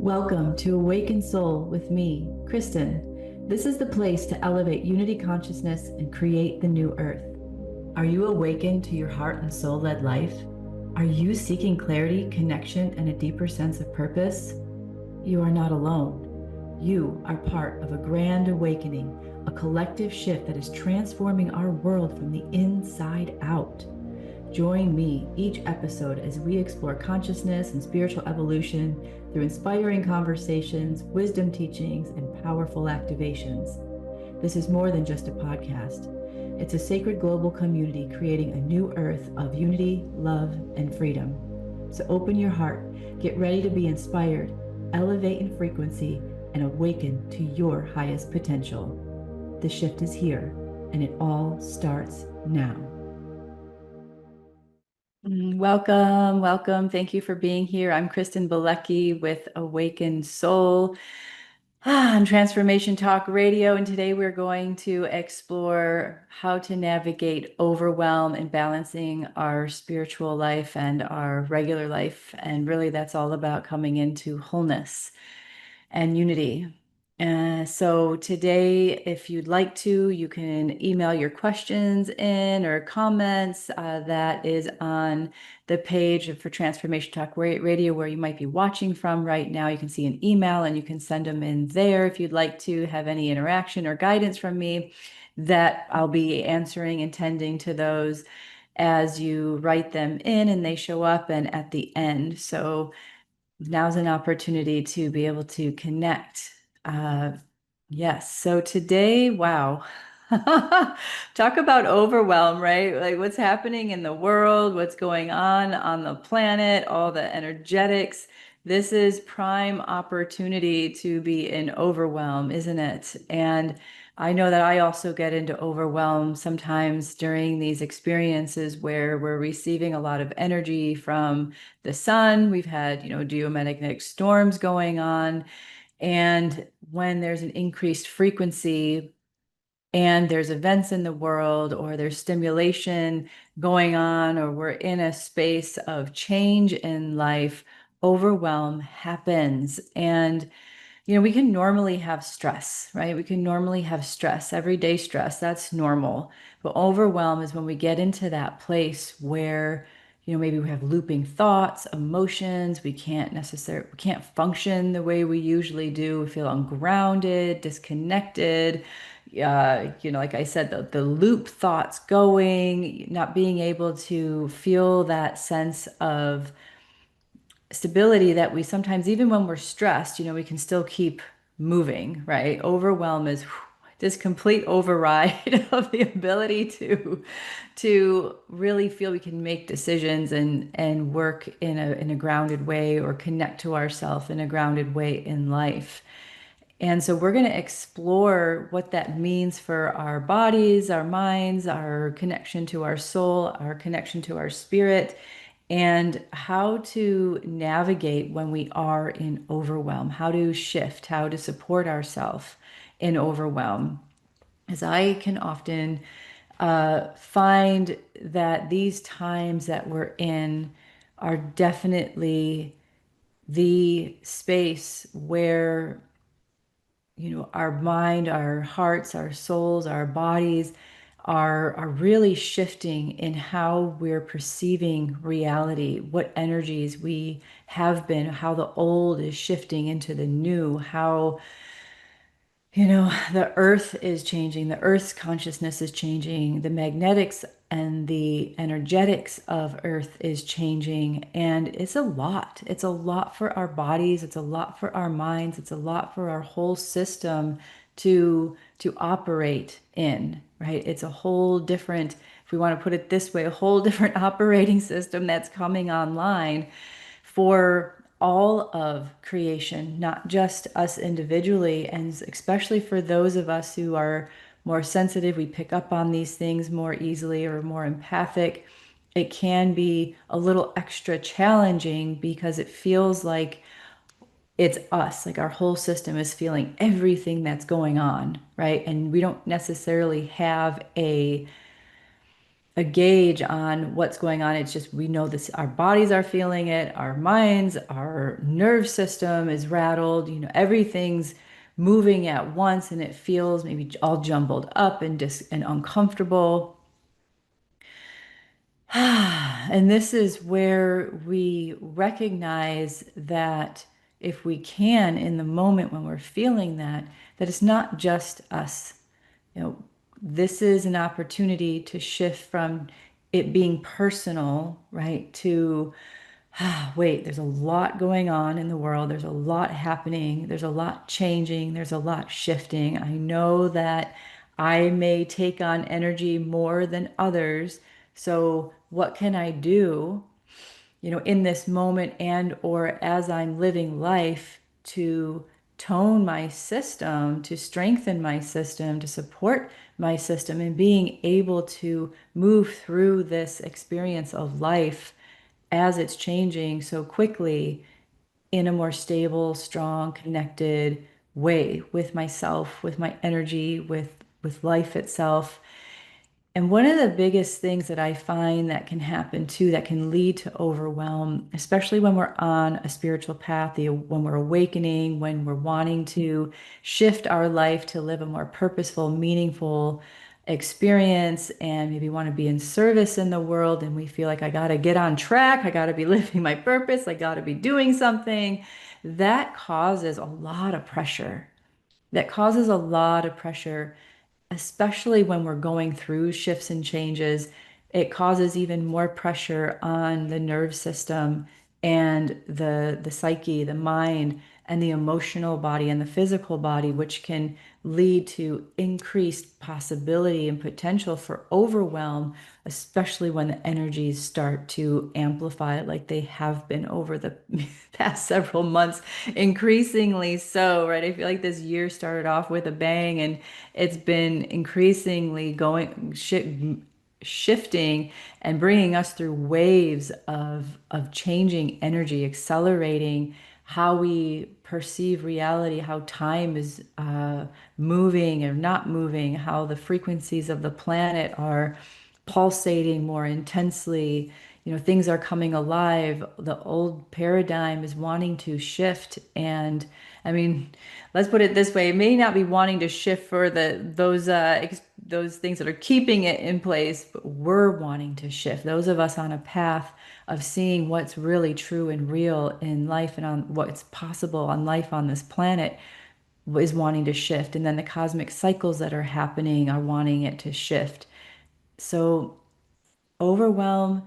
Welcome to Awakened Soul with me, Kristen. This is the place to elevate unity consciousness and create the new earth. Are you awakened to your heart and soul led life? Are you seeking clarity, connection, and a deeper sense of purpose? You are not alone. You are part of a grand awakening, a collective shift that is transforming our world from the inside out. Join me each episode as we explore consciousness and spiritual evolution through inspiring conversations, wisdom teachings, and powerful activations. This is more than just a podcast. It's a sacred global community creating a new earth of unity, love, and freedom. So open your heart, get ready to be inspired, elevate in frequency, and awaken to your highest potential. The shift is here, and it all starts now. Welcome, welcome. Thank you for being here. I'm Kristen Bilecki with Awakened Soul on Transformation Talk Radio, and today we're going to explore how to navigate overwhelm and balancing our spiritual life and our regular life. And really, that's all about coming into wholeness and unity. So today, if you'd like to, you can email your questions in or comments. That is on the page for Transformation Talk Radio, where you might be watching from right now. You can see an email and you can send them in there if you'd like to have any interaction or guidance from me, that I'll be answering and tending to those as you write them in and they show up and at the end. So now's an opportunity to be able to connect. Yes. So today, wow. Talk about overwhelm, right? Like what's happening in the world, what's going on the planet, all the energetics. This is prime opportunity to be in overwhelm, isn't it? And I know that I also get into overwhelm sometimes during these experiences where we're receiving a lot of energy from the sun. We've had, geomagnetic storms going on. And when there's an increased frequency and there's events in the world or there's stimulation going on, or we're in a space of change in life, overwhelm happens. And we can normally have stress, right? We can normally have stress, everyday stress. That's normal. But overwhelm is when we get into that place where, maybe we have looping thoughts, emotions. We can't function the way we usually do. We feel ungrounded, disconnected. Like I said, the loop thoughts going, not being able to feel that sense of stability that we sometimes, even when we're stressed, we can still keep moving, right? Overwhelm is this complete override of the ability to really feel we can make decisions and work in a grounded way, or connect to ourselves in a grounded way in life. And so we're going to explore what that means for our bodies, our minds, our connection to our soul, our connection to our spirit, and how to navigate when we are in overwhelm, how to shift, how to support ourselves in overwhelm. As I can often find that these times that we're in are definitely the space where our mind, our hearts, our souls, our bodies are really shifting in how we're perceiving reality, what energies we have been, how the old is shifting into the new, how the earth is changing, the earth's consciousness is changing, the magnetics and the energetics of earth is changing. And it's a lot. It's a lot for our bodies, it's a lot for our minds, it's a lot for our whole system to operate in, right? It's a whole different, if we want to put it this way, a whole different operating system that's coming online for all of creation, not just us individually, and especially for those of us who are more sensitive, we pick up on these things more easily, or more empathic. It can be a little extra challenging because it feels like it's us, like our whole system is feeling everything that's going on, right? And we don't necessarily have a a gauge on what's going on. It's just we know this, our bodies are feeling it, our minds, our nerve system is rattled, everything's moving at once and it feels maybe all jumbled up and and uncomfortable. And this is where we recognize that if we can, in the moment when we're feeling that, that it's not just us. You know, this is an opportunity to shift from it being personal, right, to wait, there's a lot going on in the world. There's a lot happening. There's a lot changing. There's a lot shifting. I know that I may take on energy more than others. So what can I do, in this moment and or as I'm living life to tone my system, to strengthen my system, to support my system, and being able to move through this experience of life as it's changing so quickly in a more stable, strong, connected way with myself, with my energy, with life itself. And one of the biggest things that I find that can happen too, that can lead to overwhelm, especially when we're on a spiritual path, when we're awakening, when we're wanting to shift our life to live a more purposeful, meaningful experience, and maybe want to be in service in the world, and we feel like I got to get on track, I got to be living my purpose, I got to be doing something, that causes a lot of pressure. That causes a lot of pressure, especially when we're going through shifts and changes. It causes even more pressure on the nerve system and the psyche, the mind, and the emotional body and the physical body, which can lead to increased possibility and potential for overwhelm, especially when the energies start to amplify like they have been over the past several months, increasingly so, right? I feel like this year started off with a bang and it's been increasingly shifting and bringing us through waves of changing energy, accelerating how we perceive reality, how time is moving or not moving, how the frequencies of the planet are pulsating more intensely. Things are coming alive. The old paradigm is wanting to shift. And I mean, let's put it this way, it may not be wanting to shift for those things that are keeping it in place, but we're wanting to shift. Those of us on a path of seeing what's really true and real in life and on what's possible on life on this planet is wanting to shift. And then the cosmic cycles that are happening are wanting it to shift. So overwhelm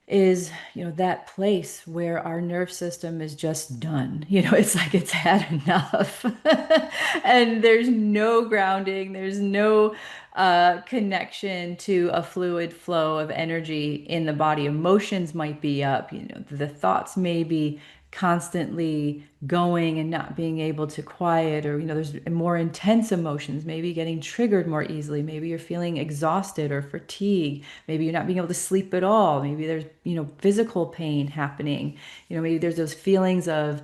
is, that place where our nerve system is just done. It's like it's had enough. And there's no grounding, there's no connection to a fluid flow of energy in the body. Emotions might be up, the thoughts may be constantly going and not being able to quiet, or there's more intense emotions, maybe getting triggered more easily, maybe you're feeling exhausted or fatigue, maybe you're not being able to sleep at all, maybe there's physical pain happening, maybe there's those feelings of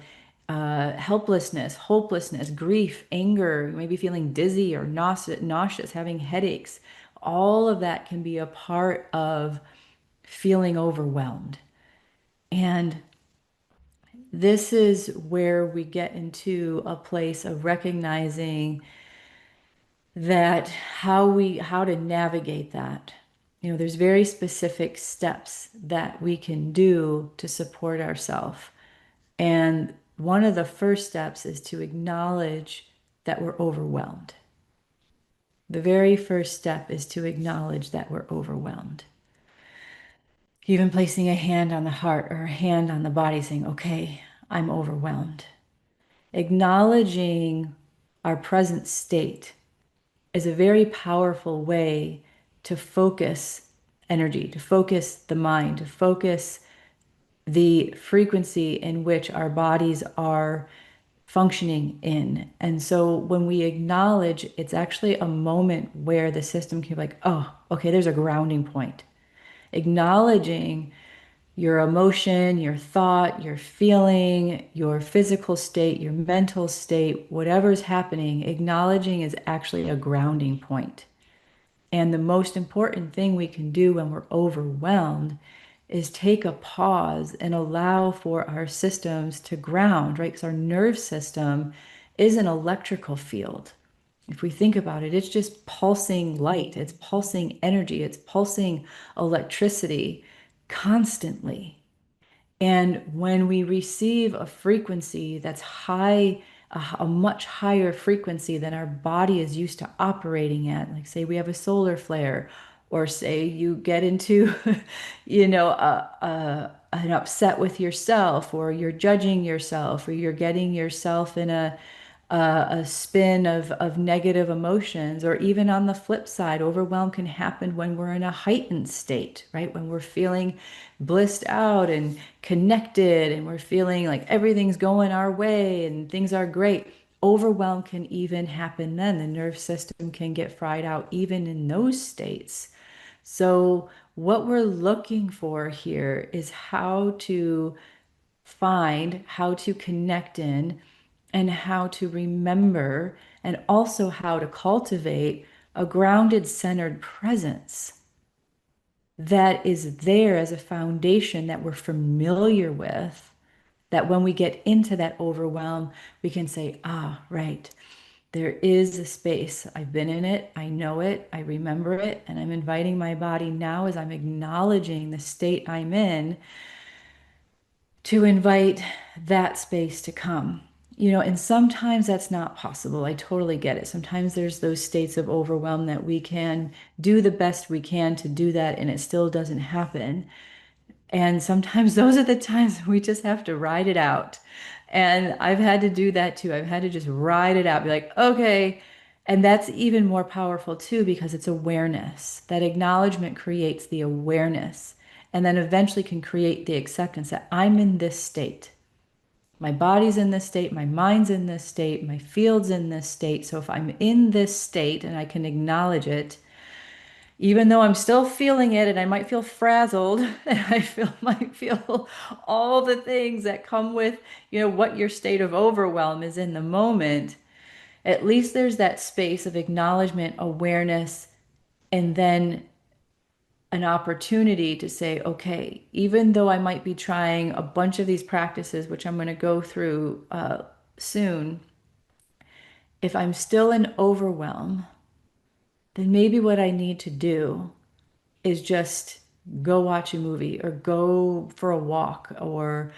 helplessness, hopelessness, grief, anger, maybe feeling dizzy or nauseous, having headaches. All of that can be a part of feeling overwhelmed. And this is where we get into a place of recognizing that how to navigate that. There's very specific steps that we can do to support ourselves. And one of the first steps is to acknowledge that we're overwhelmed. The very first step is to acknowledge that we're overwhelmed. Even placing a hand on the heart or a hand on the body saying, okay, I'm overwhelmed. Acknowledging our present state is a very powerful way to focus energy, to focus the mind, to focus the frequency in which our bodies are functioning in. And so when we acknowledge, it's actually a moment where the system can be like, oh, okay, there's a grounding point. Acknowledging your emotion, your thought, your feeling, your physical state, your mental state, whatever's happening, acknowledging is actually a grounding point. And the most important thing we can do when we're overwhelmed is take a pause and allow for our systems to ground, right? Because our nerve system is an electrical field. If we think about it, it's just pulsing light, it's pulsing energy, it's pulsing electricity constantly. And when we receive a frequency that's high, a much higher frequency than our body is used to operating at, like say we have a solar flare, or say you get into, an upset with yourself, or you're judging yourself, or you're getting yourself in a spin of negative emotions, or even on the flip side, overwhelm can happen when we're in a heightened state, right? When we're feeling blissed out and connected and we're feeling like everything's going our way and things are great. Overwhelm can even happen then. The nerve system can get fried out even in those states. So, what we're looking for here is how to connect in and how to remember, and also how to cultivate a grounded, centered presence that is there as a foundation that we're familiar with. That when we get into that overwhelm, we can say, ah, right, there is a space. I've been in it. I know it. I remember it. And I'm inviting my body now, as I'm acknowledging the state I'm in, to invite that space to come. And sometimes that's not possible. I totally get it. Sometimes there's those states of overwhelm that we can do the best we can to do that, and it still doesn't happen. And sometimes those are the times we just have to ride it out. And I've had to do that too. I've had to just ride it out, be like, okay. And that's even more powerful too, because it's awareness. That acknowledgement creates the awareness, and then eventually can create the acceptance that I'm in this state. My body's in this state, my mind's in this state, my field's in this state. So if I'm in this state and I can acknowledge it, even though I'm still feeling it and I might feel frazzled and might feel all the things that come with, what your state of overwhelm is in the moment, at least there's that space of acknowledgement, awareness, and then an opportunity to say, okay, even though I might be trying a bunch of these practices, which I'm going to go through soon, if I'm still in overwhelm, then maybe what I need to do is just go watch a movie or go for a walk, or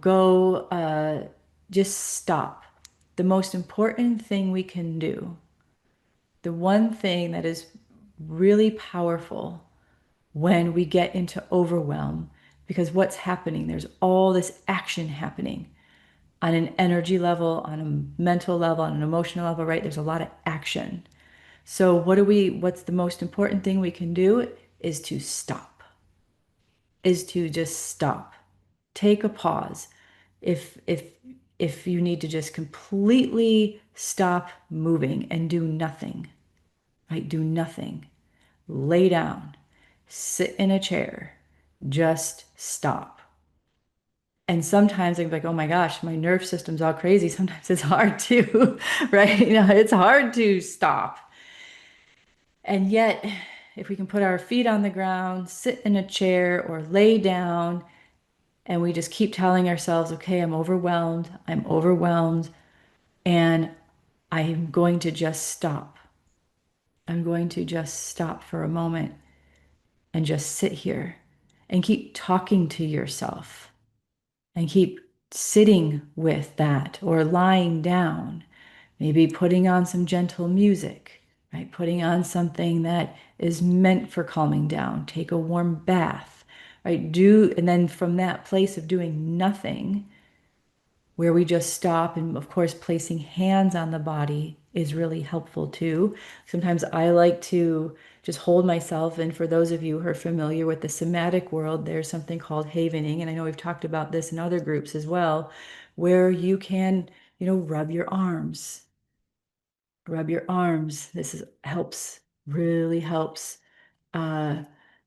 go just stop. The most important thing we can do, the one thing that is really powerful when we get into overwhelm, because what's happening, there's all this action happening on an energy level, on a mental level, on an emotional level, right? There's a lot of action. So what's the most important thing we can do is to stop, is to just stop. Take a pause. If you need to just completely stop moving and do nothing, right? Do nothing. Lay down, sit in a chair, just stop. And sometimes I'm like, oh my gosh, my nerve system's all crazy. Sometimes it's hard to, right? It's hard to stop. And yet, if we can put our feet on the ground, sit in a chair, or lay down, and we just keep telling ourselves, okay, I'm overwhelmed, and I'm going to just stop. I'm going to just stop for a moment and just sit here and keep talking to yourself and keep sitting with that, or lying down, maybe putting on some gentle music, right? Putting on something that is meant for calming down. Take a warm bath, right? And then from that place of doing nothing, where we just stop, and of course, placing hands on the body is really helpful too. Sometimes I like to just hold myself. And for those of you who are familiar with the somatic world, there's something called havening. And I know we've talked about this in other groups as well, where you can, rub your arms. Rub your arms. Really helps uh,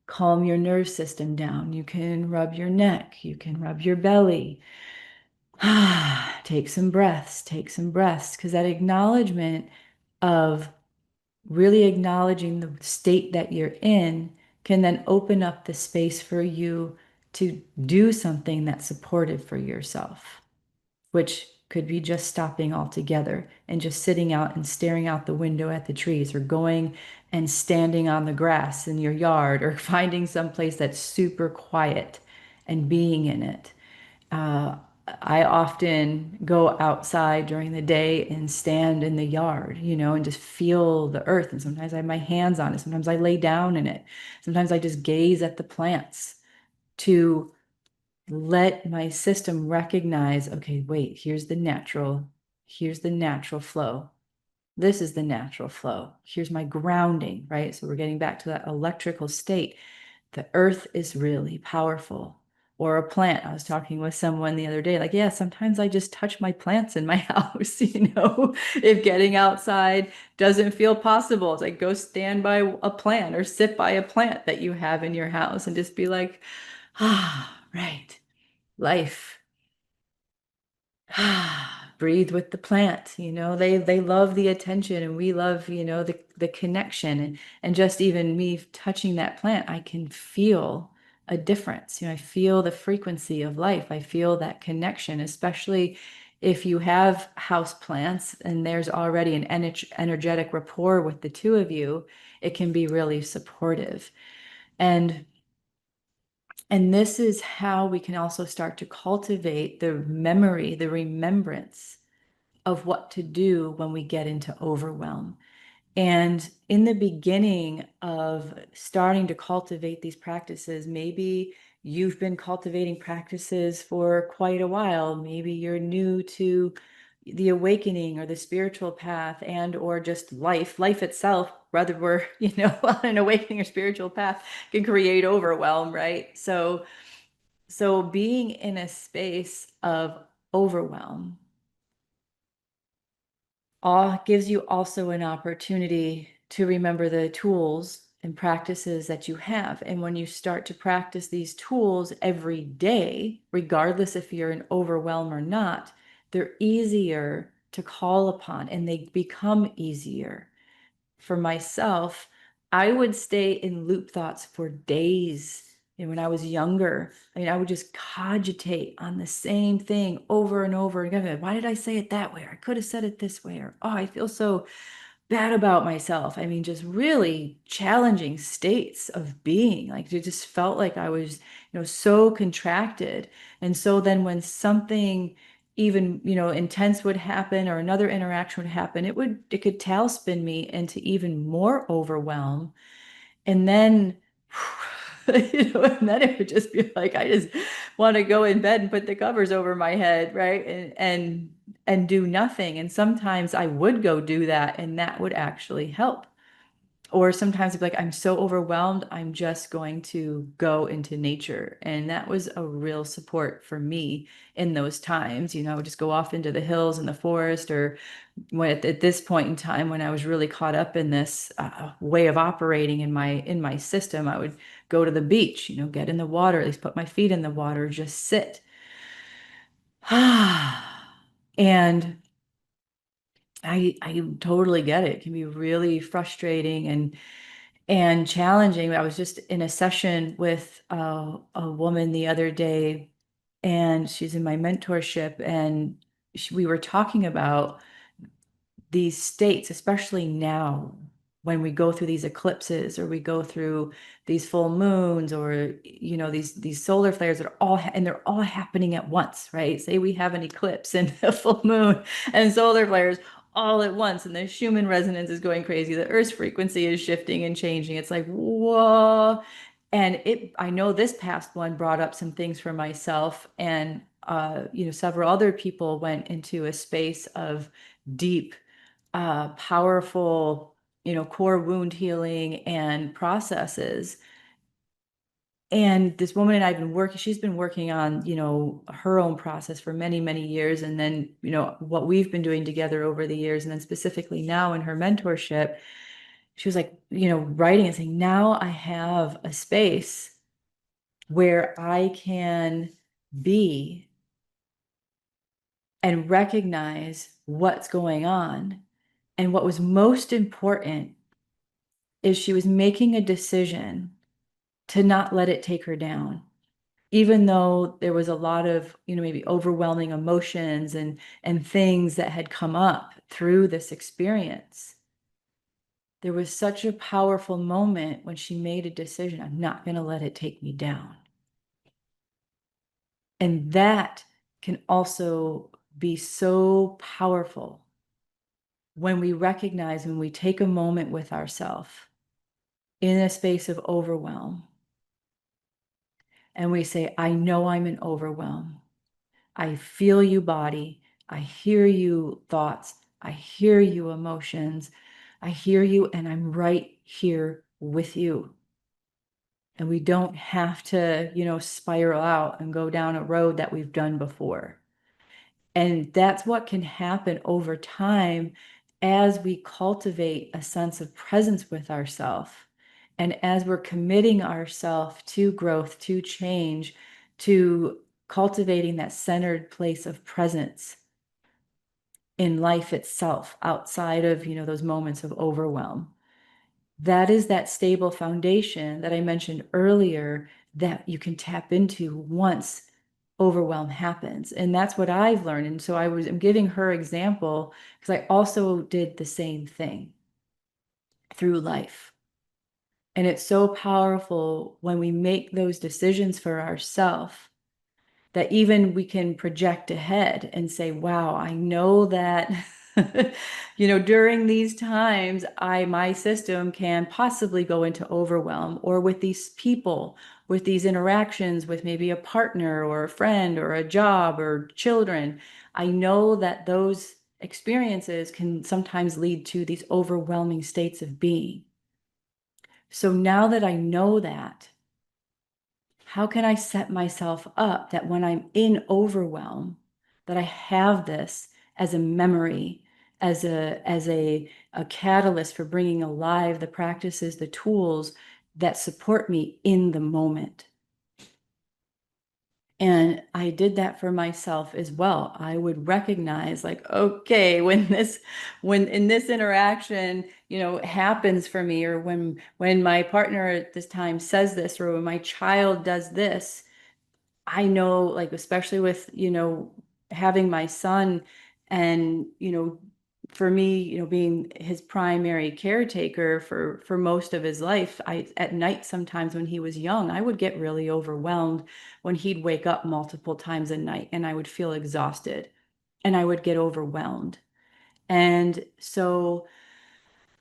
calm your nerve system down. You can rub your neck. You can rub your belly. Take some breaths, because that acknowledgement of really acknowledging the state that you're in can then open up the space for you to do something that's supportive for yourself, which could be just stopping altogether and just sitting out and staring out the window at the trees, or going and standing on the grass in your yard, or finding some place that's super quiet and being in it. Uh, I often go outside during the day and stand in the yard, and just feel the earth. And sometimes I have my hands on it. Sometimes I lay down in it. Sometimes I just gaze at the plants to let my system recognize, okay, wait, here's the natural flow. This is the natural flow. Here's my grounding, right? So we're getting back to that electrical state. The earth is really powerful. Or a plant. I was talking with someone the other day, like, yeah, sometimes I just touch my plants in my house, if getting outside doesn't feel possible. It's like, go stand by a plant or sit by a plant that you have in your house and just be like, right, life. Breathe with the plant. They love the attention, and we love, the connection. And just even me touching that plant, I can feel a difference. I feel the frequency of life. I feel that connection, especially if you have house plants and there's already an energetic rapport with the two of you. It can be really supportive. And this is how we can also start to cultivate the memory, the remembrance of what to do when we get into overwhelm. And in the beginning of starting to cultivate these practices, maybe you've been cultivating practices for quite a while. Maybe you're new to the awakening or the spiritual path, and or just life itself, whether we're, on an awakening or spiritual path, can create overwhelm, right? So being in a space of overwhelm gives you also an opportunity to remember the tools and practices that you have. And when you start to practice these tools every day, regardless if you're in overwhelm or not, they're easier to call upon, and they become easier. For myself, I would stay in loop thoughts for days. And when I was younger, I would just cogitate on the same thing over and over again. Why did I say it that way? Or I could have said it this way. Or, oh, I feel so bad about myself. Just really challenging states of being. Like, it just felt like I was, so contracted. And so then when something even, intense would happen, or another interaction would happen, it could tailspin me into even more overwhelm. And then, and then it would just be like, I just want to go in bed and put the covers over my head, right? And do nothing. And sometimes I would go do that, and that would actually help. Or sometimes it'd be like, I'm so overwhelmed, I'm just going to go into nature. And that was a real support for me in those times. I would just go off into the hills and the forest, or at this point in time, when I was really caught up in this way of operating in my system, I would go to the beach, get in the water, at least put my feet in the water, just sit. And I totally get it. It can be really frustrating and challenging. I was just in a session with a woman the other day, and she's in my mentorship, and we were talking about these states, especially now when we go through these eclipses, or we go through these full moons, or these solar flares that are and they're all happening at once, right? Say we have an eclipse and a full moon and solar flares all at once, and the Schumann resonance is going crazy. The Earth's frequency is shifting and changing. It's like, whoa. And I know this past one brought up some things for myself, and several other people went into a space of deep, powerful, core wound healing and processes. And this woman and I've been working, she's been working on, her own process for many, many years. And then, what we've been doing together over the years. And then specifically now in her mentorship, she was like, writing and saying, now I have a space where I can be and recognize what's going on. And what was most important is she was making a decision to not let it take her down, even though there was a lot of, maybe overwhelming emotions and things that had come up through this experience. There was such a powerful moment when she made a decision. I'm not going to let it take me down. And that can also be so powerful when we recognize, when we take a moment with ourselves in a space of overwhelm, and we say, I know I'm in overwhelm. I feel you, body. I hear you, thoughts. I hear you, emotions. I hear you, and I'm right here with you. And we don't have to, spiral out and go down a road that we've done before. And that's what can happen over time as we cultivate a sense of presence with ourselves. And as we're committing ourselves to growth, to change, to cultivating that centered place of presence in life itself, outside of, those moments of overwhelm. That is that stable foundation that I mentioned earlier that you can tap into once overwhelm happens. And that's what I've learned. And so I'm giving her example because I also did the same thing through life. And it's so powerful when we make those decisions for ourselves that even we can project ahead and say, wow, I know that, during these times, my system can possibly go into overwhelm, or with these people, with these interactions with maybe a partner or a friend or a job or children. I know that those experiences can sometimes lead to these overwhelming states of being. So now that I know that, how can I set myself up that when I'm in overwhelm, that I have this as a memory, as a catalyst for bringing alive the practices, the tools that support me in the moment. And I did that for myself as well. I would recognize, like, okay, when in this interaction, happens for me, or when my partner at this time says this, or when my child does this, I know, like, especially with, having my son, and, for me, being his primary caretaker for most of his life, at night, sometimes when he was young, I would get really overwhelmed when he'd wake up multiple times a night, and I would feel exhausted and I would get overwhelmed. And so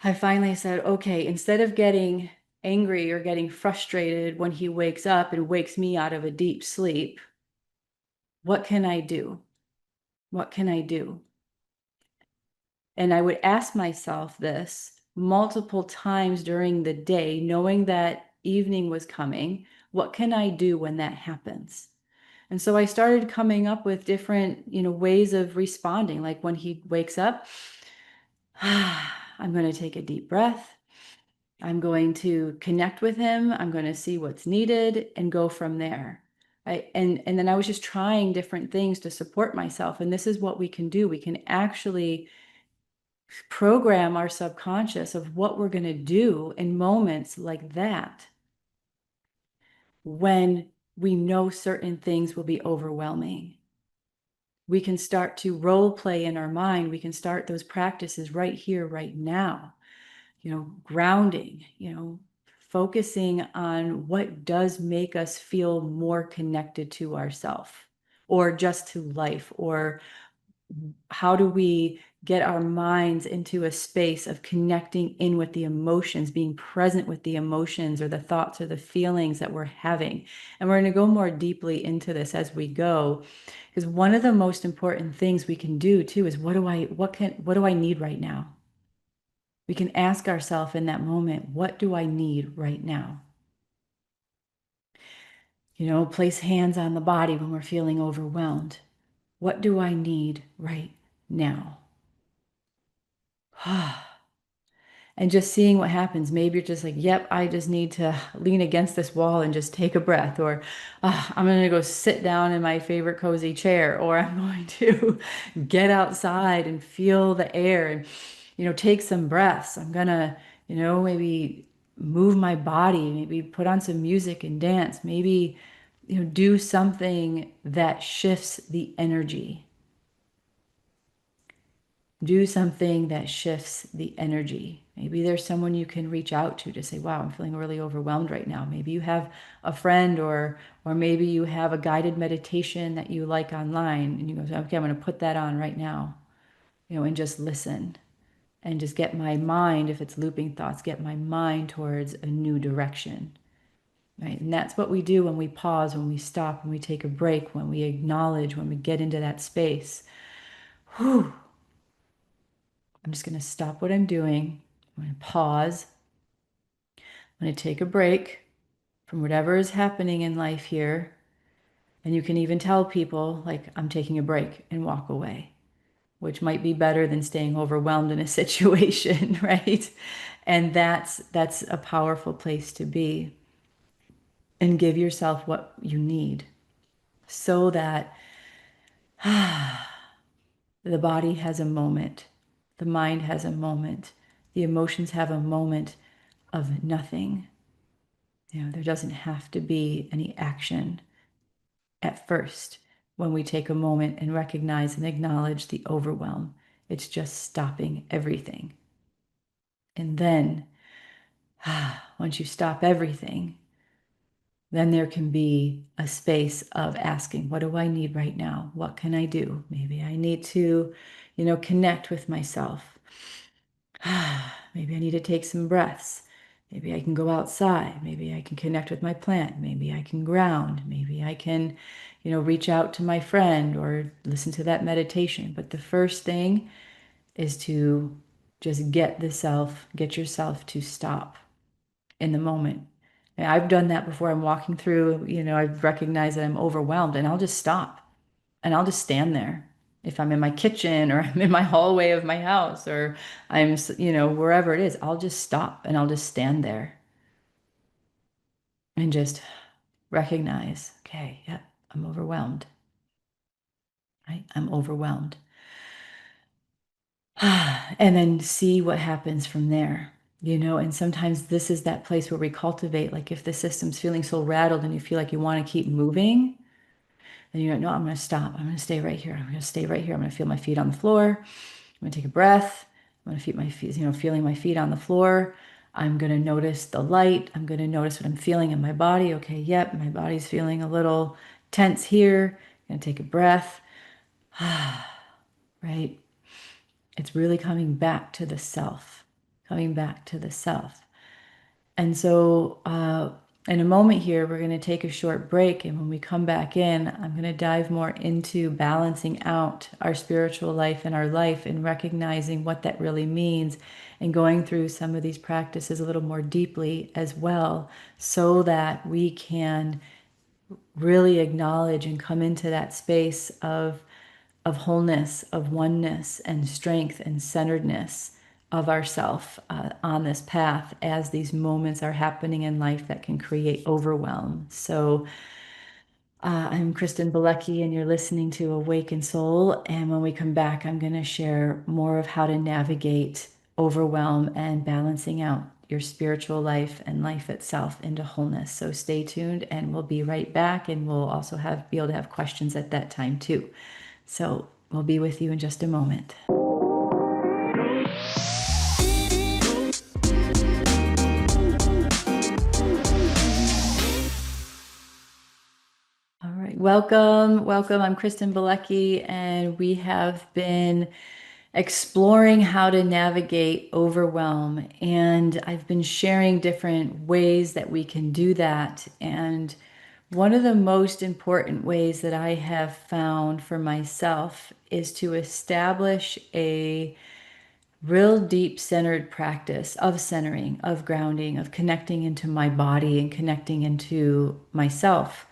I finally said, okay, instead of getting angry or getting frustrated when he wakes up and wakes me out of a deep sleep, what can I do? What can I do? And I would ask myself this multiple times during the day, knowing that evening was coming. What can I do when that happens? And so I started coming up with different, ways of responding. Like when he wakes up, I'm going to take a deep breath. I'm going to connect with him. I'm going to see what's needed and go from there. And then I was just trying different things to support myself. And this is what we can do. We can actually program our subconscious of what we're going to do in moments like that, when we know certain things will be overwhelming. We can start to role play in our mind. We can start those practices right here, right now. Grounding, focusing on what does make us feel more connected to ourselves, or just to life, or how do we get our minds into a space of connecting in with the emotions, being present with the emotions or the thoughts or the feelings that we're having. And we're going to go more deeply into this as we go, because one of the most important things we can do too is what do I need right now? We can ask ourselves in that moment, what do I need right now? Place hands on the body when we're feeling overwhelmed. What do I need right now? And just seeing what happens. Maybe you're just like, yep, I just need to lean against this wall and just take a breath. Or I'm going to go sit down in my favorite cozy chair. Or I'm going to get outside and feel the air and, take some breaths. I'm going to, maybe move my body, maybe put on some music and dance, maybe, do something that shifts the energy. Do something that shifts the energy. Maybe there's someone you can reach out to say, wow, I'm feeling really overwhelmed right now. Maybe you have a friend, or maybe you have a guided meditation that you like online and you go, okay, I'm going to put that on right now, and just listen and just get my mind, if it's looping thoughts, get my mind towards a new direction. Right? And that's what we do when we pause, when we stop, when we take a break, when we acknowledge, when we get into that space. Whew. I'm just going to stop what I'm doing. I'm going to pause. I'm going to take a break from whatever is happening in life here. And you can even tell people, like, I'm taking a break, and walk away, which might be better than staying overwhelmed in a situation, right? And that's a powerful place to be. And give yourself what you need so that the body has a moment, the mind has a moment, the emotions have a moment of nothing. There doesn't have to be any action at first when we take a moment and recognize and acknowledge the overwhelm. It's just stopping everything. And then, once you stop everything, then there can be a space of asking, what do I need right now? What can I do? Maybe I need to, connect with myself. Maybe I need to take some breaths. Maybe I can go outside. Maybe I can connect with my plant. Maybe I can ground. Maybe I can, reach out to my friend or listen to that meditation. But the first thing is to just get yourself to stop in the moment. And I've done that before. I'm walking through, I've recognized that I'm overwhelmed, and I'll just stop and I'll just stand there. If I'm in my kitchen, or I'm in my hallway of my house, or I'm, wherever it is, I'll just stop and I'll just stand there and just recognize, okay, yeah, I'm overwhelmed. Right? I'm overwhelmed. And then see what happens from there. And sometimes this is that place where we cultivate, like if the system's feeling so rattled and you feel like you want to keep moving, then no, I'm going to stop. I'm going to stay right here. I'm going to stay right here. I'm going to feel my feet on the floor. I'm going to take a breath. I'm going to feel my feet, feeling my feet on the floor. I'm going to notice the light. I'm going to notice what I'm feeling in my body. Okay, yep, my body's feeling a little tense here. I'm going to take a breath. Right? It's really coming back to the self, coming back to the self. And so, in a moment here, we're going to take a short break. And when we come back in, I'm going to dive more into balancing out our spiritual life and our life, and recognizing what that really means, and going through some of these practices a little more deeply as well, so that we can really acknowledge and come into that space of wholeness, of oneness, and strength and centeredness of ourself on this path, as these moments are happening in life that can create overwhelm. So I'm Kristen Bilecki, and you're listening to Awaken Soul. And when we come back, I'm going to share more of how to navigate overwhelm and balancing out your spiritual life and life itself into wholeness. So stay tuned, and we'll be right back. And we'll also be able to have questions at that time too. So we'll be with you in just a moment. All right, welcome, welcome. I'm Kristen Bilecki, and we have been exploring how to navigate overwhelm. And I've been sharing different ways that we can do that. And one of the most important ways that I have found for myself is to establish a real deep centered practice of centering, of grounding, of connecting into my body and connecting into myself,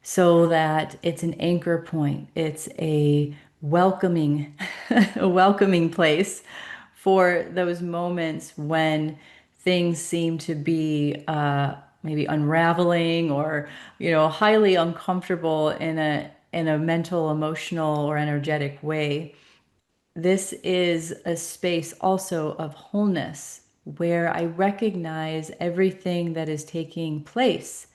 so that it's an anchor point. It's a welcoming, a welcoming place for those moments when things seem to be maybe unraveling, or highly uncomfortable in a mental, emotional, or energetic way. This is a space also of wholeness where I recognize everything that is taking place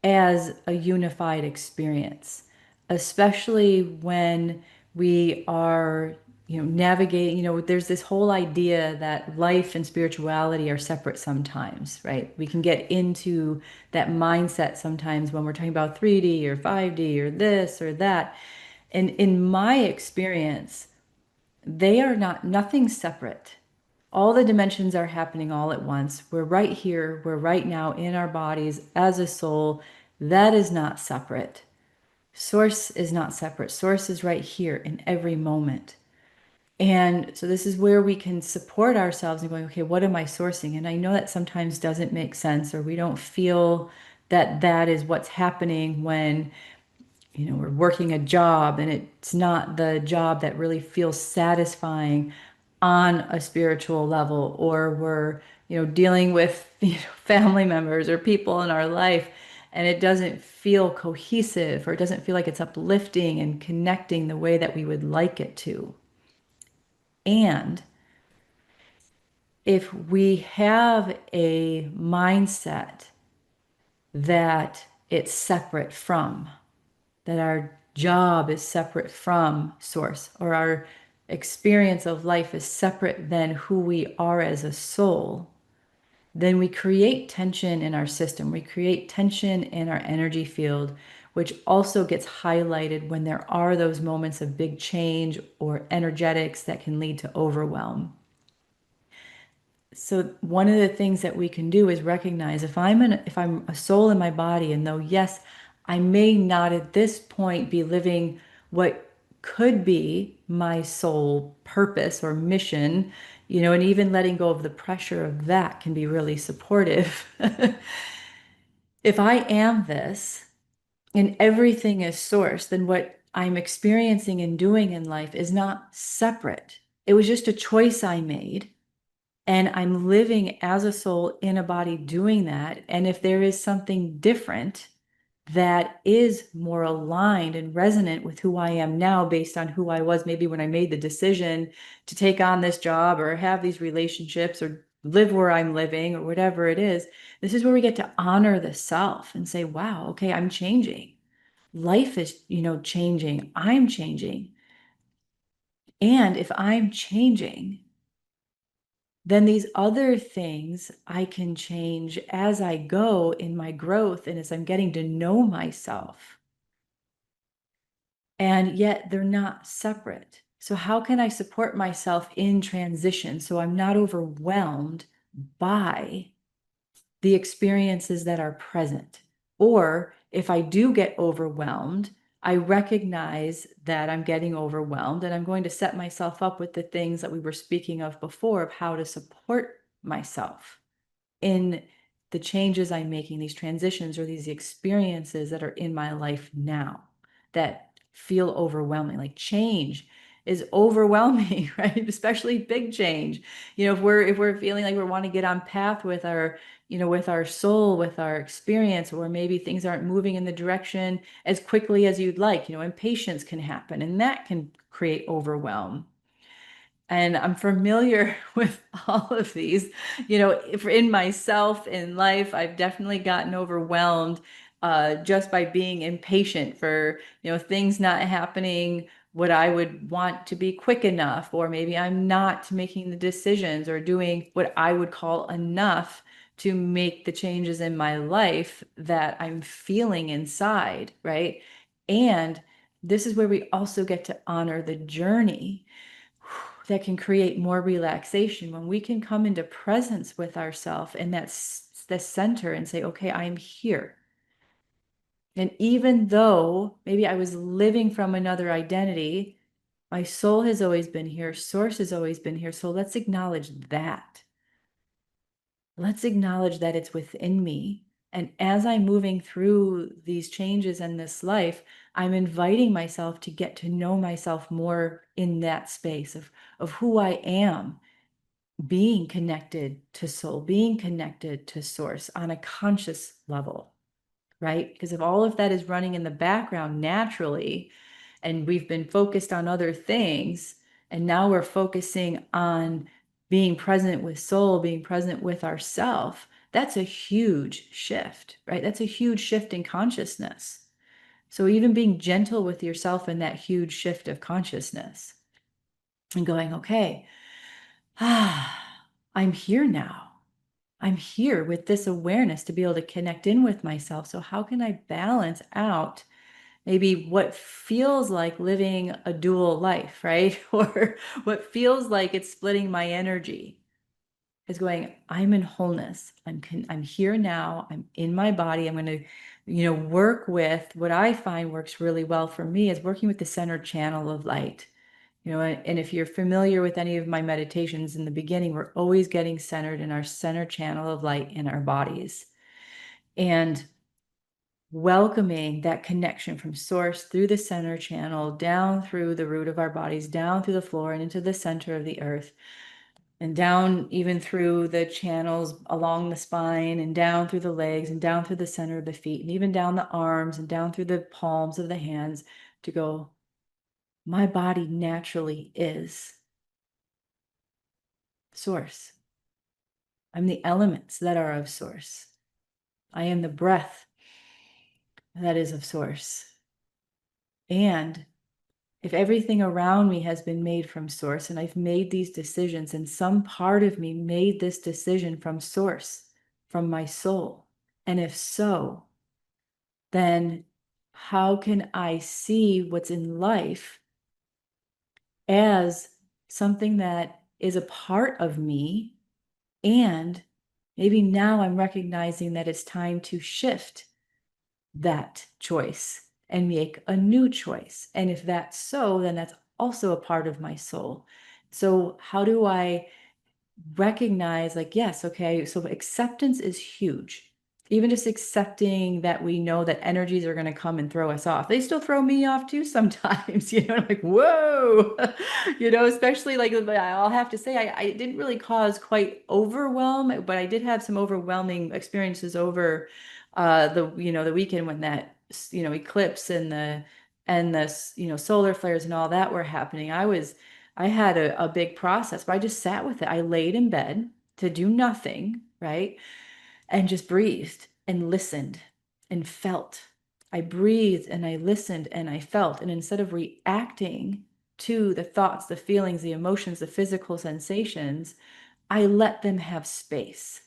as a unified experience, especially when we are, navigating, there's this whole idea that life and spirituality are separate sometimes, right? We can get into that mindset sometimes when we're talking about 3D or 5D or this or that. And in my experience, they are not, nothing separate. All the dimensions are happening all at once. We're right here, we're right now in our bodies as a soul. That is not separate. Source is not separate. Source is right here in every moment. And so this is where we can support ourselves and going, okay, what am I sourcing? And I know that sometimes doesn't make sense, or we don't feel that that is what's happening when we're working a job and it's not the job that really feels satisfying on a spiritual level, or we're, dealing with, family members or people in our life and it doesn't feel cohesive, or it doesn't feel like it's uplifting and connecting the way that we would like it to. And if we have a mindset that it's separate from, that our job is separate from source, or our experience of life is separate than who we are as a soul, then we create tension in our system. We create tension in our energy field, which also gets highlighted when there are those moments of big change or energetics that can lead to overwhelm. So one of the things that we can do is recognize if I'm a soul in my body, and though yes, I may not at this point be living what could be my soul purpose or mission, and even letting go of the pressure of that can be really supportive. If I am this and everything is source, then what I'm experiencing and doing in life is not separate. It was just a choice I made. And I'm living as a soul in a body doing that. And if there is something different that is more aligned and resonant with who I am now, based on who I was maybe when I made the decision to take on this job or have these relationships or live where I'm living or whatever it is, this is where we get to honor the self and say, wow, okay, I'm changing. Life is, changing. I'm changing. And if I'm changing, then these other things I can change as I go in my growth and as I'm getting to know myself. And yet they're not separate. So how can I support myself in transition so I'm not overwhelmed by the experiences that are present? Or if I do get overwhelmed, I recognize that I'm getting overwhelmed, and I'm going to set myself up with the things that we were speaking of before, of how to support myself in the changes I'm making, these transitions or these experiences that are in my life now that feel overwhelming. Like change is overwhelming, right? Especially big change. If we're feeling like we want to get on path with our, with our soul, with our experience, or maybe things aren't moving in the direction as quickly as you'd like, impatience can happen, and that can create overwhelm. And I'm familiar with all of these. If in myself in life, I've definitely gotten overwhelmed just by being impatient for, things not happening what I would want to be quick enough, or maybe I'm not making the decisions or doing what I would call enough to make the changes in my life that I'm feeling inside, right? And this is where we also get to honor the journey that can create more relaxation when we can come into presence with ourselves, and that's the center, and say, okay, I'm here. And even though maybe I was living from another identity, my soul has always been here, source has always been here. So let's acknowledge that. Let's acknowledge that it's within me. And as I'm moving through these changes in this life, I'm inviting myself to get to know myself more in that space of who I am, being connected to soul, being connected to source on a conscious level, right? Because if all of that is running in the background naturally, and we've been focused on other things, and now we're focusing on being present with soul, being present with ourself, that's a huge shift, right? That's a huge shift in consciousness. So even being gentle with yourself in that huge shift of consciousness and going, okay, I'm here now. I'm here with this awareness to be able to connect in with myself. So how can I balance out maybe what feels like living a dual life, right? Or what feels like it's splitting my energy is going, I'm in wholeness. I'm here now. I'm in my body. I'm going to, work with what I find works really well for me is working with the center channel of light. And if you're familiar with any of my meditations in the beginning, we're always getting centered in our center channel of light in our bodies. And welcoming that connection from source through the center channel, down through the root of our bodies, down through the floor and into the center of the earth, and down even through the channels along the spine and down through the legs and down through the center of the feet and even down the arms and down through the palms of the hands to go, my body naturally is source. I'm the elements that are of source. I am the breath that is of source. And if everything around me has been made from source and I've made these decisions and some part of me made this decision from source, from my soul, and if so, then how can I see what's in life as something that is a part of me? And maybe now I'm recognizing that it's time to shift that choice and make a new choice. And if that's so, then that's also a part of my soul. So how do I recognize, like, yes, okay, so acceptance is huge. Even just accepting that we know that energies are going to come and throw us off. They still throw me off too sometimes, like, whoa, especially like I'll have to say, I didn't really cause quite overwhelm, but I did have some overwhelming experiences over the weekend when that, eclipse and the solar flares and all that were happening. I had a big process, but I just sat with it. I laid in bed to do nothing, right? And just breathed and listened and felt. I breathed and I listened and I felt. And instead of reacting to the thoughts, the feelings, the emotions, the physical sensations, I let them have space.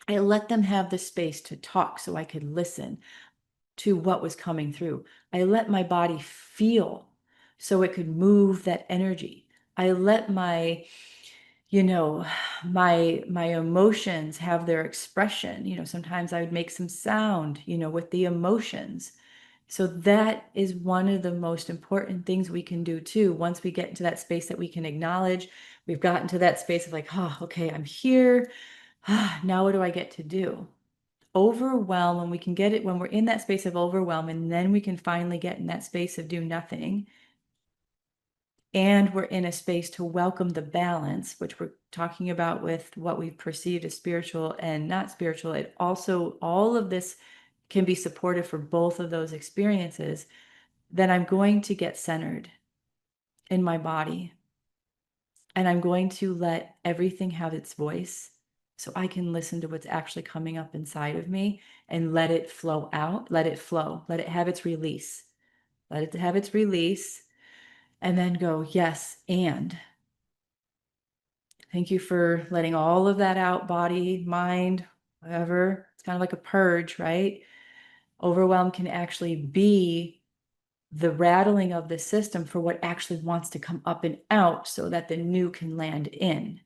I let them have the space to talk so I could listen to what was coming through. I let my body feel so it could move that energy. I let my my emotions have their expression. Sometimes I would make some sound with the emotions. So that is one of the most important things we can do too. Once we get into that space that we can acknowledge, we've gotten to that space of like, oh, okay, I'm here. Now what do I get to do? Overwhelm, when we can get it, when we're in that space of overwhelm, and then we can finally get in that space of do nothing. And we're in a space to welcome the balance, which we're talking about with what we've perceived as spiritual and not spiritual. It also, all of this can be supportive for both of those experiences. Then I'm going to get centered in my body. And I'm going to let everything have its voice so I can listen to what's actually coming up inside of me and let it flow out, let it flow, let it have its release, let it have its release, and then go, yes, and thank you for letting all of that out, body, mind, whatever. It's kind of like a purge, right? Overwhelm can actually be the rattling of the system for what actually wants to come up and out so that the new can land in.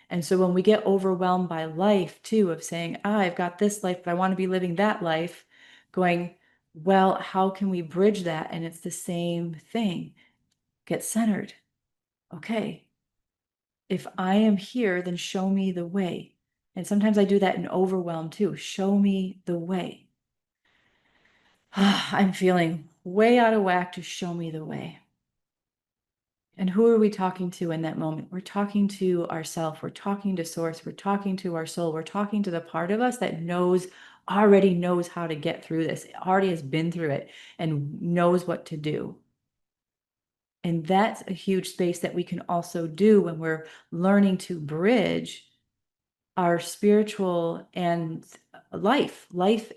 And so when we get overwhelmed by life too, of saying, I've got this life, but I want to be living that life, going, well, how can we bridge that? And it's the same thing. Get centered. Okay, if I am here, then show me the way. And sometimes I do that in overwhelm too. Show me the way. I'm feeling way out of whack to show me the way. And who are we talking to in that moment? We're talking to ourselves. We're talking to source. We're talking to our soul. We're talking to the part of us that already knows how to get through this, already has been through it and knows what to do. And that's a huge space that we can also do when we're learning to bridge our spiritual and life,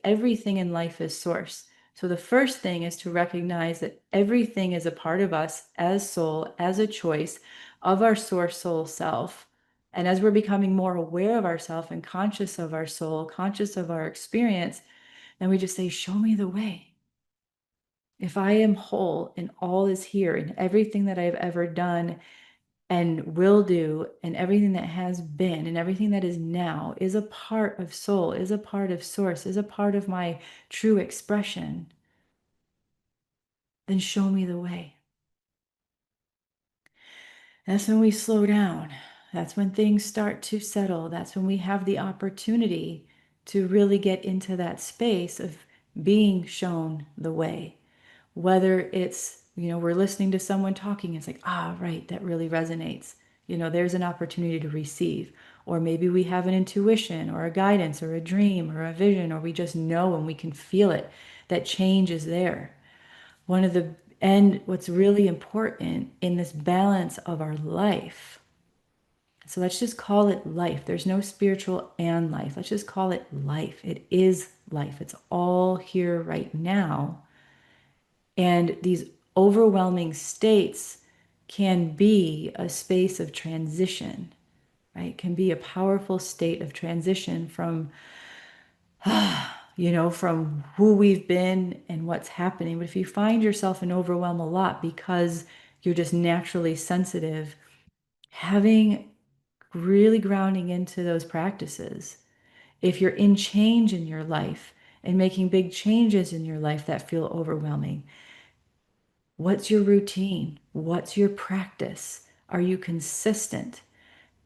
everything in life is source. So the first thing is to recognize that everything is a part of us as soul, as a choice of our source soul self. And as we're becoming more aware of ourself and conscious of our soul, conscious of our experience, then we just say, show me the way. If I am whole and all is here and everything that I've ever done and will do and everything that has been and everything that is now is a part of soul, is a part of source, is a part of my true expression, then show me the way. That's when we slow down. That's when things start to settle. That's when we have the opportunity to really get into that space of being shown the way. Whether it's, we're listening to someone talking, it's like, right, that really resonates. There's an opportunity to receive. Or maybe we have an intuition or a guidance or a dream or a vision, or we just know and we can feel it. That change is there. And what's really important in this balance of our life. So let's just call it life. There's no spiritual and life. Let's just call it life. It is life. It's all here right now. And these overwhelming states can be a space of transition, right? Can be a powerful state of transition from, from who we've been and what's happening. But if you find yourself in overwhelm a lot because you're just naturally sensitive, having really grounding into those practices. If you're in change in your life and making big changes in your life that feel overwhelming, what's your routine? What's your practice? Are you consistent?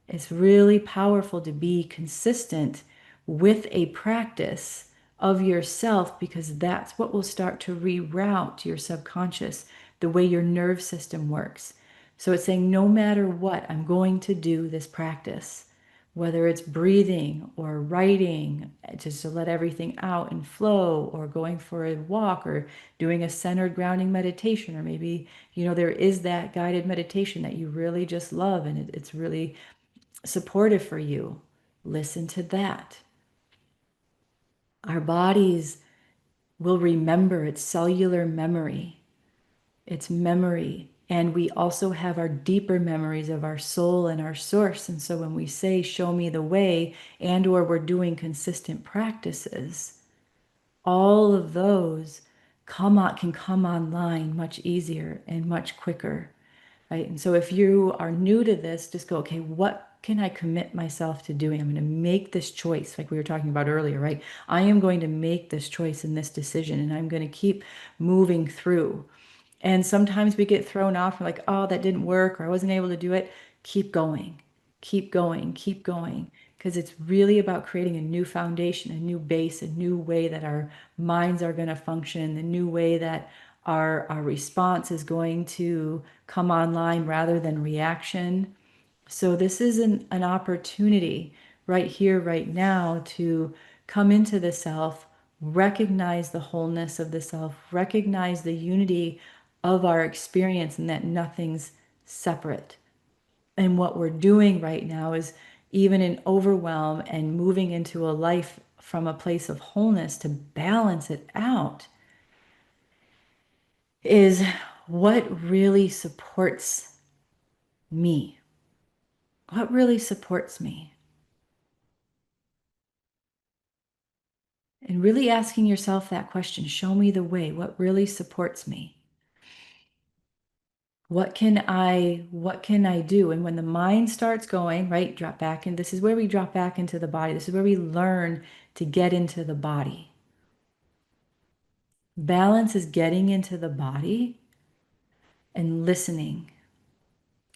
It's really powerful to be consistent with a practice of yourself, because that's what will start to reroute your subconscious, the way your nerve system works. So it's saying, no matter what, I'm going to do this practice, whether it's breathing or writing, just to let everything out and flow, or going for a walk, or doing a centered grounding meditation, or maybe, there is that guided meditation that you really just love and it's really supportive for you. Listen to that. Our bodies will remember. It's cellular memory. It's memory. And we also have our deeper memories of our soul and our source. And so when we say, show me the way, and or we're doing consistent practices, all of those can come online much easier and much quicker, right? And so if you are new to this, just go, okay, what can I commit myself to doing? I'm going to make this choice, like we were talking about earlier, right? I am going to make this choice and this decision, and I'm going to keep moving through. And sometimes we get thrown off. We're like, oh, that didn't work, or I wasn't able to do it. Keep going, keep going, keep going. Because it's really about creating a new foundation, a new base, a new way that our minds are going to function, the new way that our response is going to come online rather than reaction. So this is an opportunity right here, right now, to come into the self, recognize the wholeness of the self, recognize the unity of our experience, and that nothing's separate. And what we're doing right now is, even in overwhelm and moving into a life from a place of wholeness to balance it out, is what really supports me. What really supports me? And really asking yourself that question, show me the way, what really supports me? What can I do? And when the mind starts going, right, drop back in. This is where we drop back into the body. This is where we learn to get into the body. Balance is getting into the body and listening,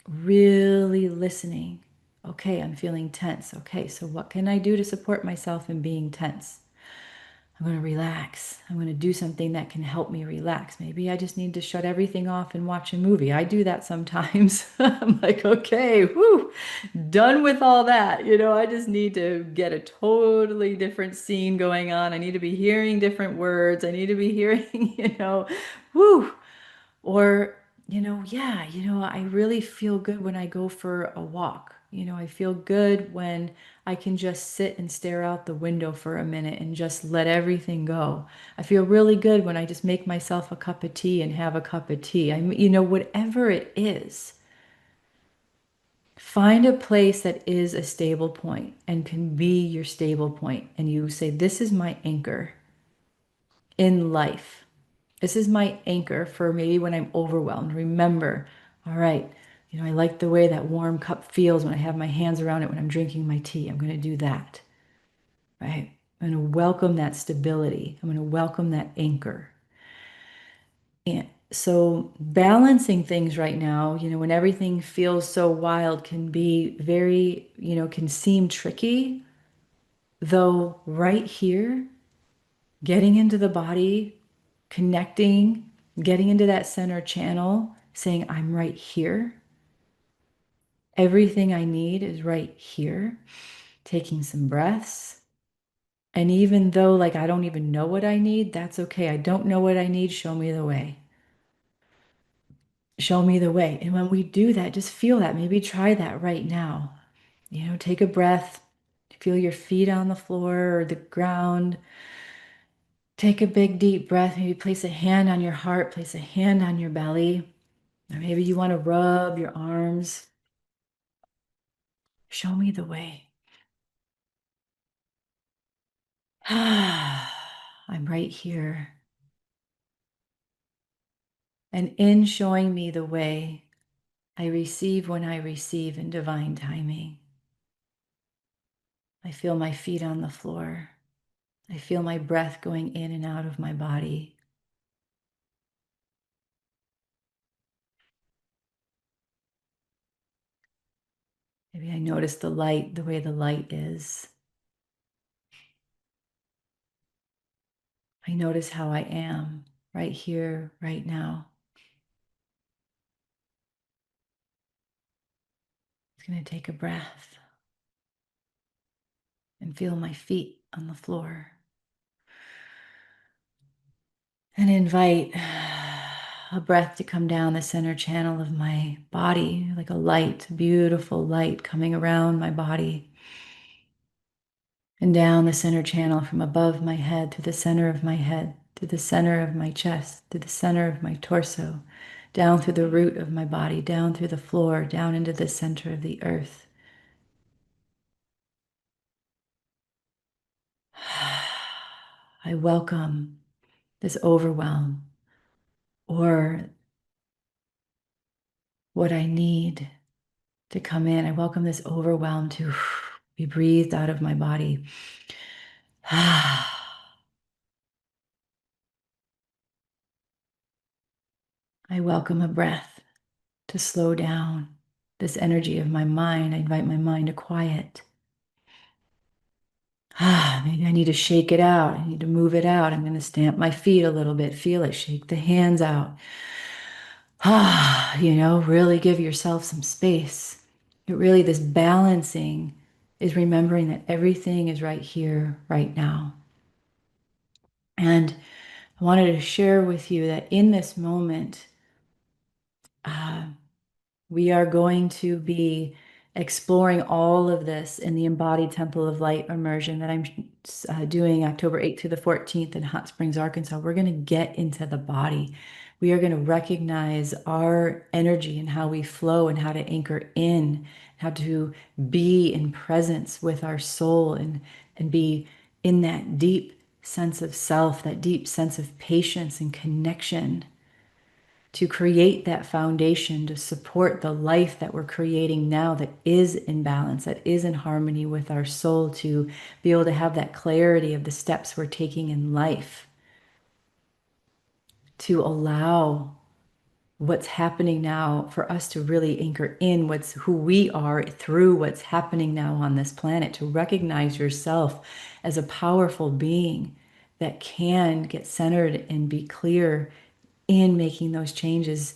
really listening. Okay, I'm feeling tense. Okay, so what can I do to support myself in being tense? I'm going to relax. I'm going to do something that can help me relax. Maybe I just need to shut everything off and watch a movie. I do that sometimes. I'm like, okay, whoo, done with all that. I just need to get a totally different scene going on. I need to be hearing different words. I need to be hearing, whoo. Or Yeah, I really feel good when I go for a walk. I feel good when I can just sit and stare out the window for a minute and just let everything go. I feel really good when I just make myself a cup of tea and have a cup of tea. Whatever it is, find a place that is a stable point and can be your stable point. And you say, this is my anchor in life. This is my anchor for maybe when I'm overwhelmed. Remember, all right, I like the way that warm cup feels when I have my hands around it when I'm drinking my tea. I'm going to do that, right? I'm going to welcome that stability. I'm going to welcome that anchor. And so balancing things right now, when everything feels so wild can be very, can seem tricky, though right here getting into the body, connecting, getting into that center channel, saying, I'm right here. Everything I need is right here. Taking some breaths. And even though, like, I don't even know what I need, that's okay. I don't know what I need. Show me the way. Show me the way. And when we do that, just feel that. Maybe try that right now. Take a breath. Feel your feet on the floor or the ground. Take a big deep breath. Maybe place a hand on your heart, place a hand on your belly. Or maybe you want to rub your arms. Show me the way. I'm right here. And in showing me the way, I receive when I receive in divine timing. I feel my feet on the floor. I feel my breath going in and out of my body. Maybe I notice the light, the way the light is. I notice how I am right here, right now. I'm going to take a breath and feel my feet on the floor. And invite a breath to come down the center channel of my body, like a light, beautiful light coming around my body. And down the center channel from above my head to the center of my head, to the center of my chest, to the center of my torso, down through the root of my body, down through the floor, down into the center of the earth. I welcome this overwhelm or what I need to come in. I welcome this overwhelm to be breathed out of my body. I welcome a breath to slow down this energy of my mind. I invite my mind to quiet. Maybe I need to shake it out. I need to move it out. I'm going to stamp my feet a little bit, feel it, shake the hands out. Really give yourself some space. This balancing is remembering that everything is right here, right now. And I wanted to share with you that in this moment, uh, we are going to be exploring all of this in the Embodied Temple of Light immersion that I'm doing October 8th through the 14th in Hot Springs, Arkansas. We're going to get into the body. We are going to recognize our energy and how we flow and how to anchor in, how to be in presence with our soul and be in that deep sense of self, that deep sense of patience and connection to create that foundation to support the life that we're creating now that is in balance, that is in harmony with our soul, to be able to have that clarity of the steps we're taking in life, to allow what's happening now for us to really anchor in what's who we are through what's happening now on this planet, to recognize yourself as a powerful being that can get centered and be clear in making those changes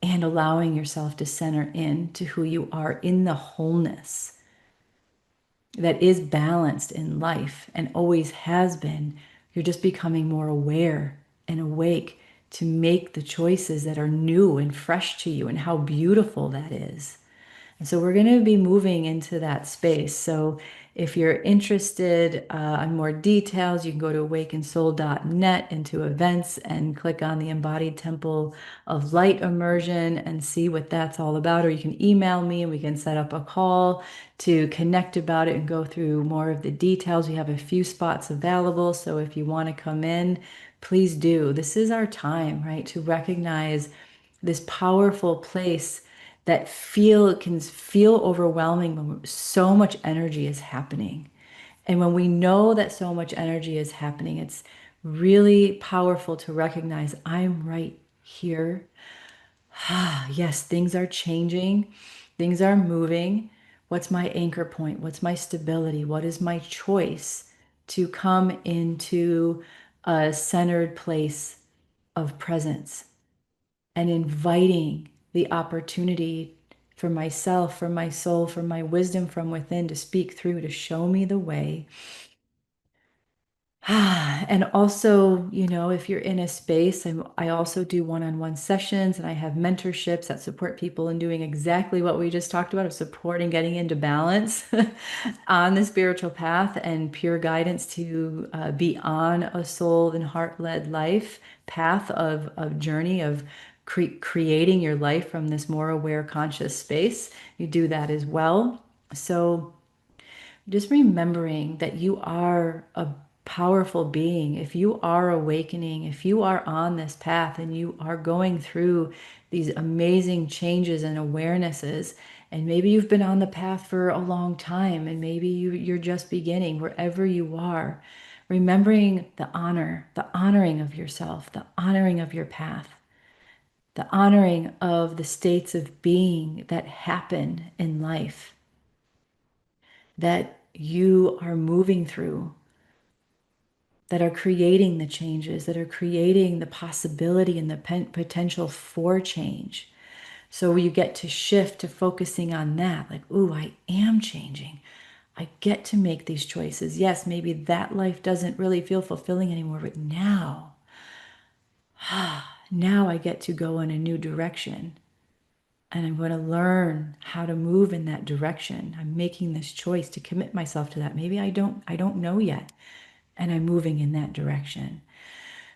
and allowing yourself to center in to who you are in the wholeness that is balanced in life and always has been. You're just becoming more aware and awake to make the choices that are new and fresh to you, and how beautiful that is. And so we're going to be moving into that space. So if you're interested on more details, you can go to awakensoul.net into events and click on the Embodied Temple of Light Immersion and see what that's all about. Or you can email me and we can set up a call to connect about it and go through more of the details. We have a few spots available. So if you want to come in, please do. This is our time, right, to recognize this powerful place that can feel overwhelming when so much energy is happening. And when we know that so much energy is happening, it's really powerful to recognize I'm right here. Yes, things are changing, things are moving. What's my anchor point? What's my stability? What is my choice to come into a centered place of presence and inviting the opportunity for myself, for my soul, for my wisdom from within to speak through, to show me the way. And also, if you're in a space, I also do one-on-one sessions, and I have mentorships that support people in doing exactly what we just talked about, of supporting getting into balance on the spiritual path and pure guidance to be on a soul and heart-led life path of journey of creating your life from this more aware, conscious space. You do that as well. So just remembering that you are a powerful being. If you are awakening, if you are on this path and you are going through these amazing changes and awarenesses, and maybe you've been on the path for a long time, and maybe you're just beginning, wherever you are, remembering the honoring of yourself, the honoring of your path, the honoring of the states of being that happen in life, that you are moving through, that are creating the changes, that are creating the possibility and the potential for change. So you get to shift to focusing on that, like, ooh, I am changing. I get to make these choices. Yes, maybe that life doesn't really feel fulfilling anymore, but now I get to go in a new direction. And I'm going to learn how to move in that direction. I'm making this choice to commit myself to that. Maybe I don't know yet, and I'm moving in that direction.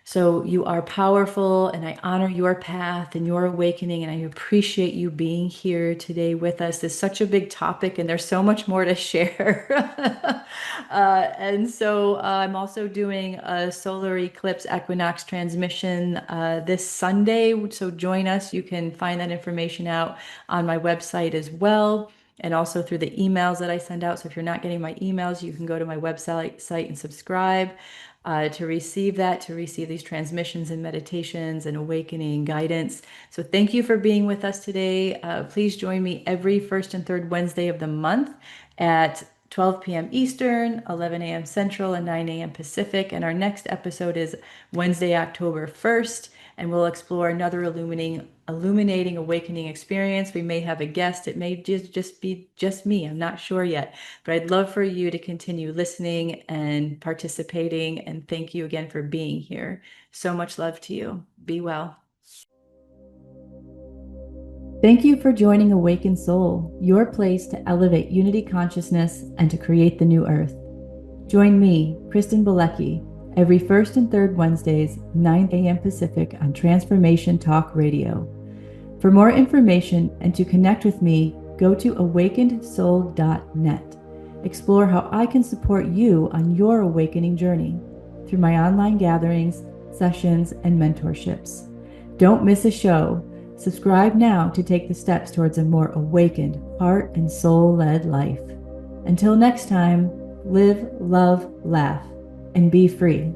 So you are powerful, and I honor your path and your awakening, and I appreciate you being here today with us. It's such a big topic, and there's so much more to share. And so I'm also doing a solar eclipse equinox transmission this Sunday. So join us. You can find that information out on my website as well, and also through the emails that I send out. So if you're not getting my emails, you can go to my website and subscribe to receive these transmissions and meditations and awakening guidance. So thank you for being with us today. Please join me every first and third Wednesday of the month at 12 p.m. Eastern, 11 a.m. Central, and 9 a.m. Pacific. And our next episode is Wednesday, October 1st, and we'll explore another illuminating awakening experience. We may have a guest. It may just be just me. I'm not sure yet, but I'd love for you to continue listening and participating. And thank you again for being here. So much love to you. Be well. Thank you for joining Awakened Soul, your place to elevate unity consciousness and to create the new earth. Join me, Kristen Bilecki, every first and third Wednesdays, 9 a.m. Pacific on Transformation Talk Radio. For more information and to connect with me, go to awakenedsoul.net. Explore how I can support you on your awakening journey through my online gatherings, sessions, and mentorships. Don't miss a show. Subscribe now to take the steps towards a more awakened, heart and soul-led life. Until next time, live, love, laugh, and be free.